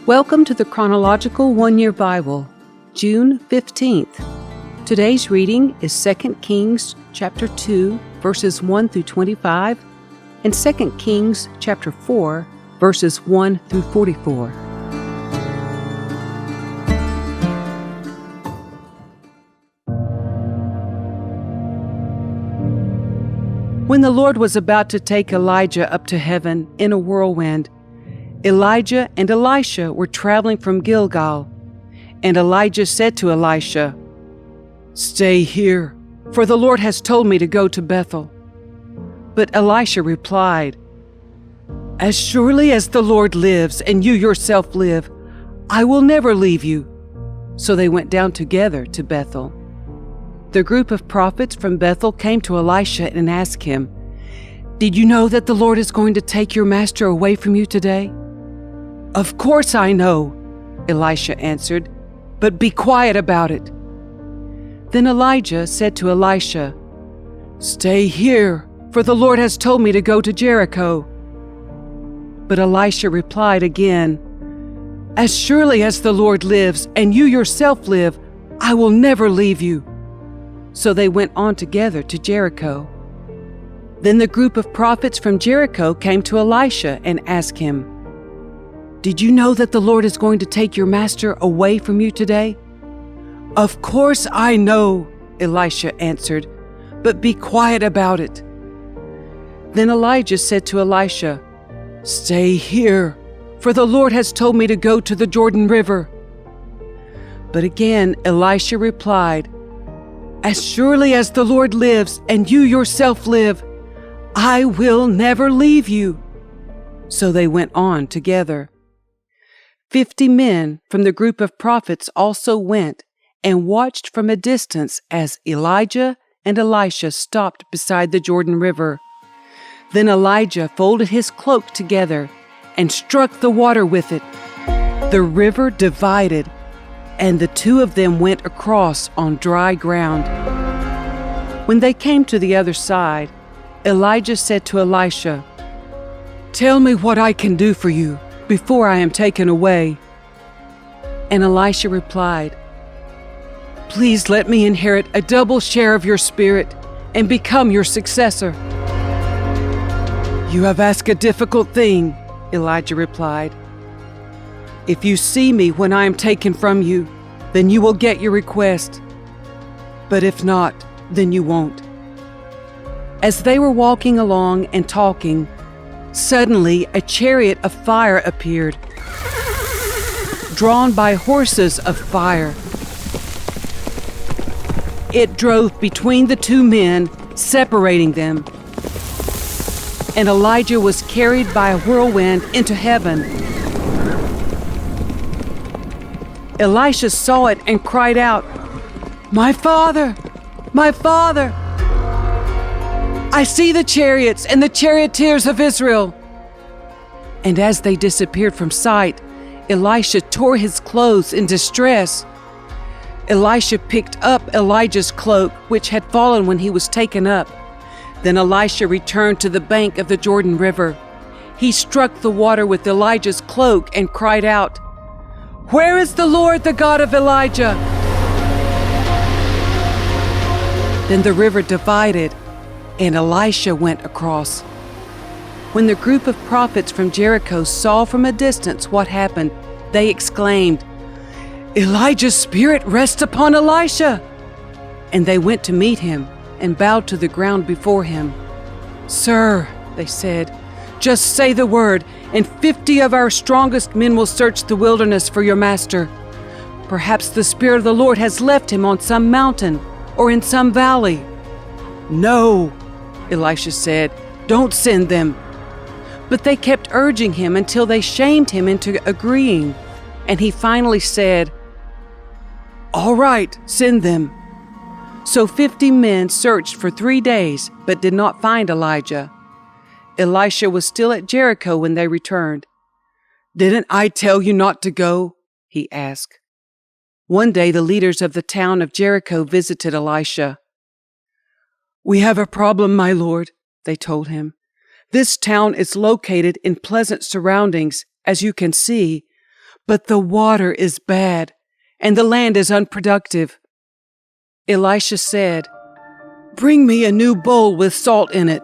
Welcome to the Chronological One-Year Bible, June 15th. Today's reading is 2 Kings chapter 2, verses 1 through 25, and 2 Kings chapter 4, verses 1 through 44. When the Lord was about to take Elijah up to heaven in a whirlwind, Elijah and Elisha were traveling from Gilgal, and Elijah said to Elisha, "Stay here, for the Lord has told me to go to Bethel." But Elisha replied, "As surely as the Lord lives and you yourself live, I will never leave you." So they went down together to Bethel. The group of prophets from Bethel came to Elisha and asked him, "Did you know that the Lord is going to take your master away from you today?" "Of course I know," Elisha answered, "but be quiet about it." Then Elijah said to Elisha, "Stay here, for the Lord has told me to go to Jericho." But Elisha replied again, "As surely as the Lord lives and you yourself live, I will never leave you." So they went on together to Jericho. Then the group of prophets from Jericho came to Elisha and asked him, "Did you know that the Lord is going to take your master away from you today?" "Of course I know," Elisha answered, "but be quiet about it." Then Elijah said to Elisha, "Stay here, for the Lord has told me to go to the Jordan River." But again Elisha replied, "As surely as the Lord lives and you yourself live, I will never leave you." So they went on together. 50 men from the group of prophets also went and watched from a distance as Elijah and Elisha stopped beside the Jordan River. Then Elijah folded his cloak together and struck the water with it. The river divided, and the two of them went across on dry ground. When they came to the other side, Elijah said to Elisha, "Tell me what I can do for you before I am taken away." And Elisha replied, "Please let me inherit a double share of your spirit and become your successor." "You have asked a difficult thing," Elijah replied. "If you see me when I am taken from you, then you will get your request. But if not, then you won't." As they were walking along and talking, suddenly a chariot of fire appeared, drawn by horses of fire. It drove between the two men, separating them. And Elijah was carried by a whirlwind into heaven. Elisha saw it and cried out, "My father! My father! I see the chariots and the charioteers of Israel." And as they disappeared from sight, Elisha tore his clothes in distress. Elisha picked up Elijah's cloak, which had fallen when he was taken up. Then Elisha returned to the bank of the Jordan River. He struck the water with Elijah's cloak and cried out, "Where is the Lord, the God of Elijah?" Then the river divided, and Elisha went across. When the group of prophets from Jericho saw from a distance what happened, they exclaimed, "Elijah's spirit rests upon Elisha!" And they went to meet him and bowed to the ground before him. "Sir," they said, "just say the word, and 50 of our strongest men will search the wilderness for your master. Perhaps the Spirit of the Lord has left him on some mountain or in some valley." "No," Elisha said, "don't send them." But they kept urging him until they shamed him into agreeing, and he finally said, "All right, send them." So 50 men searched for 3 days, but did not find Elijah. Elisha was still at Jericho when they returned. "Didn't I tell you not to go?" he asked. One day the leaders of the town of Jericho visited Elisha. "We have a problem, my lord," they told him. "This town is located in pleasant surroundings, as you can see, but the water is bad, and the land is unproductive." Elisha said, "Bring me a new bowl with salt in it."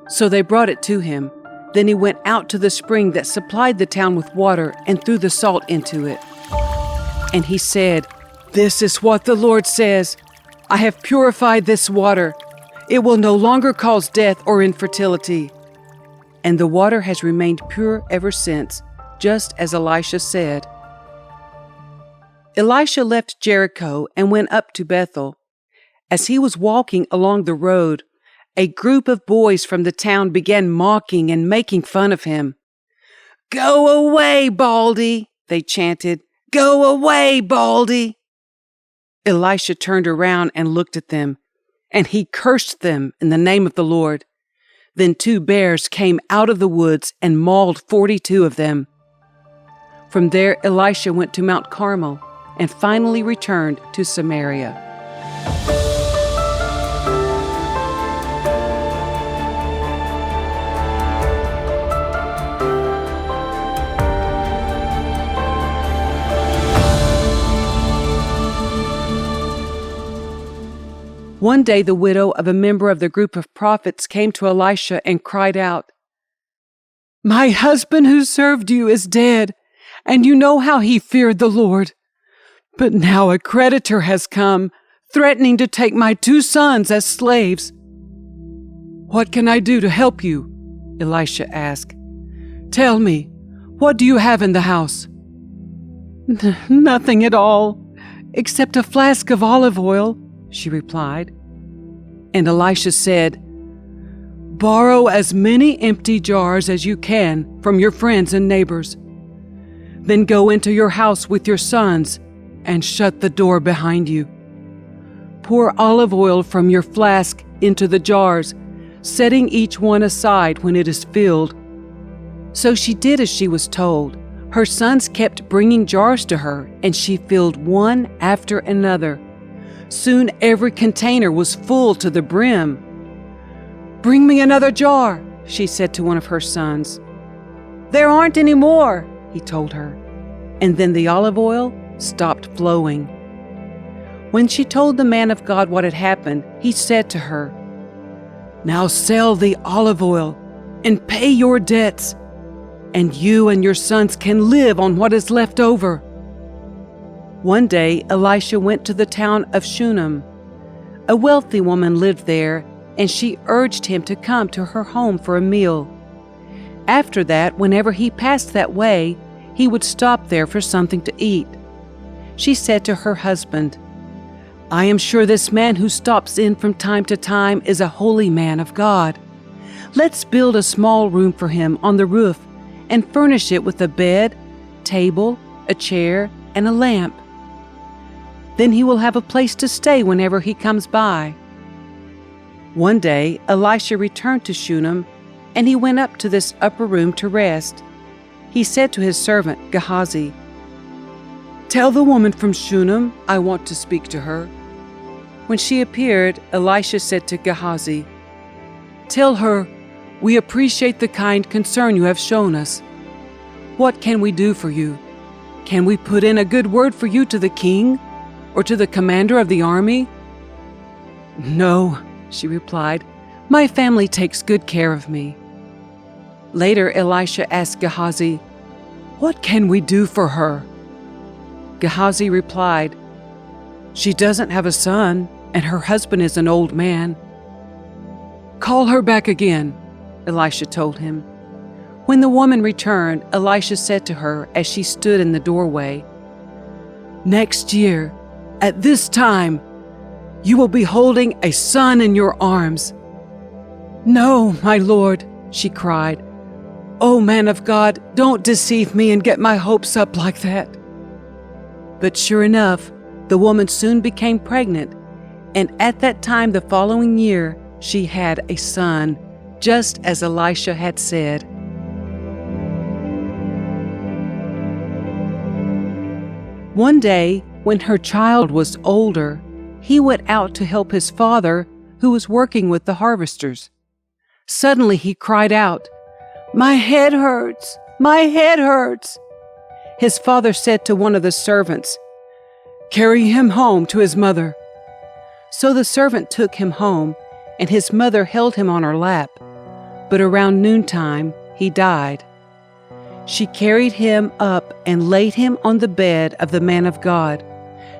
So they brought it to him. Then he went out to the spring that supplied the town with water and threw the salt into it. And he said, "This is what the Lord says. I have purified this water. It will no longer cause death or infertility." And the water has remained pure ever since, just as Elisha said. Elisha left Jericho and went up to Bethel. As he was walking along the road, a group of boys from the town began mocking and making fun of him. "Go away, Baldy," they chanted. "Go away, Baldy." Elisha turned around and looked at them, and he cursed them in the name of the Lord. Then 2 bears came out of the woods and mauled 42 of them. From there, Elisha went to Mount Carmel and finally returned to Samaria. One day the widow of a member of the group of prophets came to Elisha and cried out, "My husband who served you is dead, and you know how he feared the Lord. But now a creditor has come, threatening to take my 2 sons as slaves." "What can I do to help you?" Elisha asked. "Tell me, what do you have in the house?" "Nothing at all, except a flask of olive oil," she replied. And Elisha said, "Borrow as many empty jars as you can from your friends and neighbors. Then go into your house with your sons and shut the door behind you. Pour olive oil from your flask into the jars, setting each one aside when it is filled." So she did as she was told. Her sons kept bringing jars to her, and she filled one after another. Soon every container was full to the brim. "Bring me another jar," she said to one of her sons. "There aren't any more," he told her. And then the olive oil stopped flowing. When she told the man of God what had happened, he said to her, "Now sell the olive oil and pay your debts, and you and your sons can live on what is left over." One day, Elisha went to the town of Shunem. A wealthy woman lived there, and she urged him to come to her home for a meal. After that, whenever he passed that way, he would stop there for something to eat. She said to her husband, "I am sure this man who stops in from time to time is a holy man of God. Let's build a small room for him on the roof and furnish it with a bed, table, a chair, and a lamp. Then he will have a place to stay whenever he comes by." One day, Elisha returned to Shunem, and he went up to this upper room to rest. He said to his servant Gehazi, "Tell the woman from Shunem I want to speak to her." When she appeared, Elisha said to Gehazi, "Tell her, we appreciate the kind concern you have shown us. What can we do for you? Can we put in a good word for you to the king or to the commander of the army?" "No," she replied. "My family takes good care of me." Later, Elisha asked Gehazi, "What can we do for her?" Gehazi replied, "She doesn't have a son, and her husband is an old man." "Call her back again," Elisha told him. When the woman returned, Elisha said to her as she stood in the doorway, "Next year, at this time, you will be holding a son in your arms." "No, my lord," she cried. "Oh, man of God, don't deceive me and get my hopes up like that." But sure enough, the woman soon became pregnant, and at that time the following year, she had a son, just as Elisha had said. One day, when her child was older, he went out to help his father, who was working with the harvesters. Suddenly he cried out, "My head hurts! My head hurts!" his father said to one of the servants, "Carry him home to his mother." So the servant took him home, and his mother held him on her lap. But around noontime he died. She carried him up and laid him on the bed of the man of God,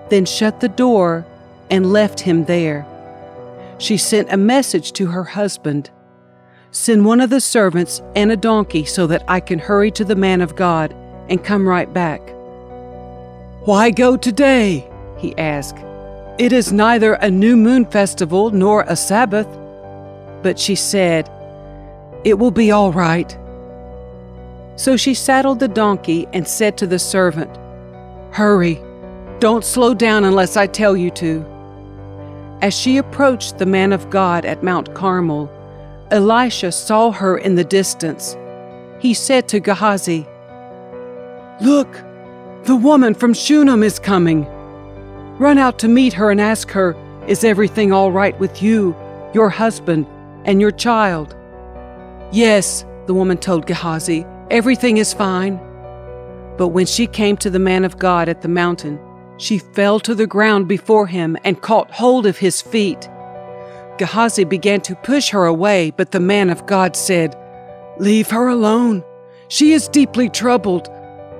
then shut the door and left him there. She sent a message to her husband, "Send one of the servants and a donkey so that I can hurry to the man of God and come right back." "Why go today?" he asked. "It is neither a new moon festival nor a Sabbath." But she said, "It will be all right." So she saddled the donkey and said to the servant, "Hurry, don't slow down unless I tell you to." As she approached the man of God at Mount Carmel, Elisha saw her in the distance. He said to Gehazi, "Look, the woman from Shunem is coming. Run out to meet her and ask her, 'Is everything all right with you, your husband, and your child?'" "Yes," the woman told Gehazi, "everything is fine." But when she came to the man of God at the mountain, she fell to the ground before him and caught hold of his feet. Gehazi began to push her away, but the man of God said, "Leave her alone. She is deeply troubled,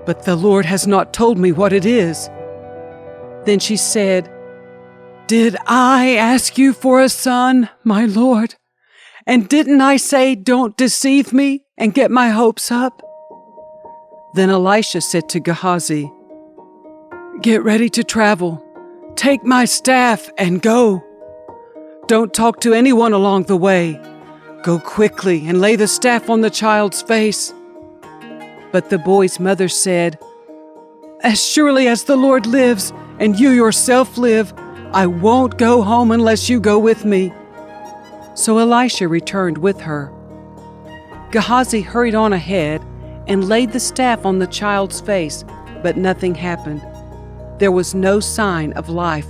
but the Lord has not told me what it is." Then she said, "Did I ask you for a son, my Lord? And didn't I say, 'Don't deceive me and get my hopes up'?" Then Elisha said to Gehazi, "Get ready to travel. Take my staff and go. Don't talk to anyone along the way. Go quickly and lay the staff on the child's face." But the boy's mother said, "As surely as the Lord lives and you yourself live, I won't go home unless you go with me." So Elisha returned with her. Gehazi hurried on ahead and laid the staff on the child's face, but nothing happened. There was no sign of life.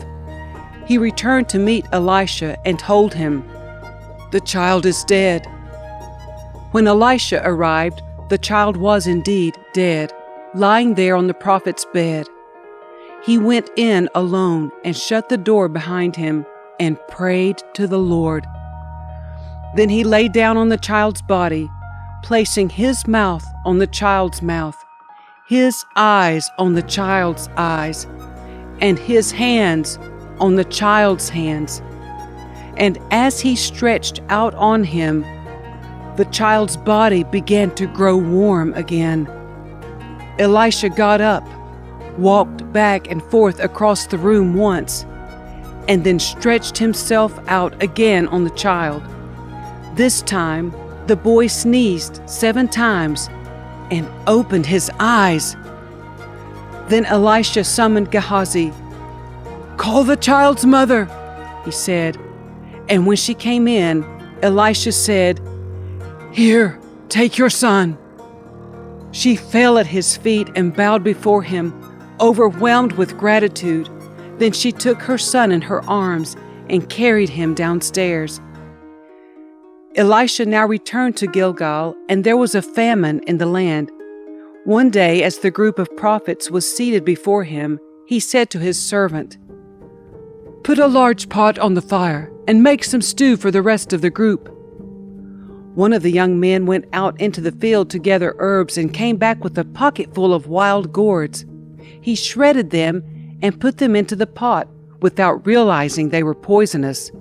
He returned to meet Elisha and told him, "The child is dead." When Elisha arrived, the child was indeed dead, lying there on the prophet's bed. He went in alone and shut the door behind him and prayed to the Lord. Then he lay down on the child's body, placing his mouth on the child's mouth, his eyes on the child's eyes, and his hands on the child's hands. And as he stretched out on him, the child's body began to grow warm again. Elisha got up, walked back and forth across the room once, and then stretched himself out again on the child. This time, the boy sneezed 7 times and opened his eyes. Then Elisha summoned Gehazi. "Call the child's mother," he said. And when she came in, Elisha said, "Here, take your son." She fell at his feet and bowed before him, overwhelmed with gratitude. Then she took her son in her arms and carried him downstairs. Elisha now returned to Gilgal, and there was a famine in the land. One day, as the group of prophets was seated before him, he said to his servant, "Put a large pot on the fire and make some stew for the rest of the group." One of the young men went out into the field to gather herbs and came back with a pocket full of wild gourds. He shredded them and put them into the pot without realizing they were poisonous.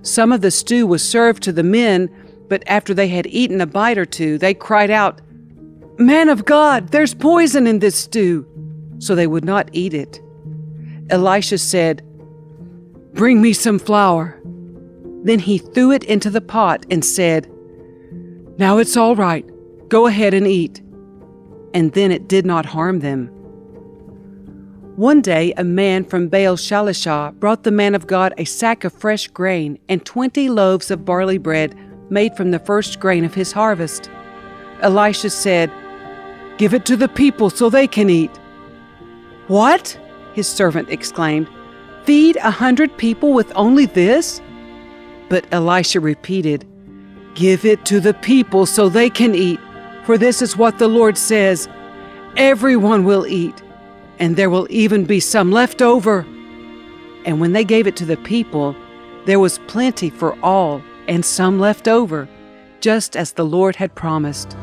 Some of the stew was served to the men, but after they had eaten a bite or two, they cried out, "Man of God, there's poison in this stew!" So they would not eat it. Elisha said, "Bring me some flour." Then he threw it into the pot and said, "Now it's all right. Go ahead and eat." And then it did not harm them. One day a man from Baal-Shalishah brought the man of God a sack of fresh grain and 20 loaves of barley bread made from the first grain of his harvest. Elisha said, "Give it to the people so they can eat." "What?" his servant exclaimed. "Feed 100 people with only this?" But Elisha repeated, "Give it to the people so they can eat, for this is what the Lord says, everyone will eat, and there will even be some left over." And when they gave it to the people, there was plenty for all and some left over, just as the Lord had promised.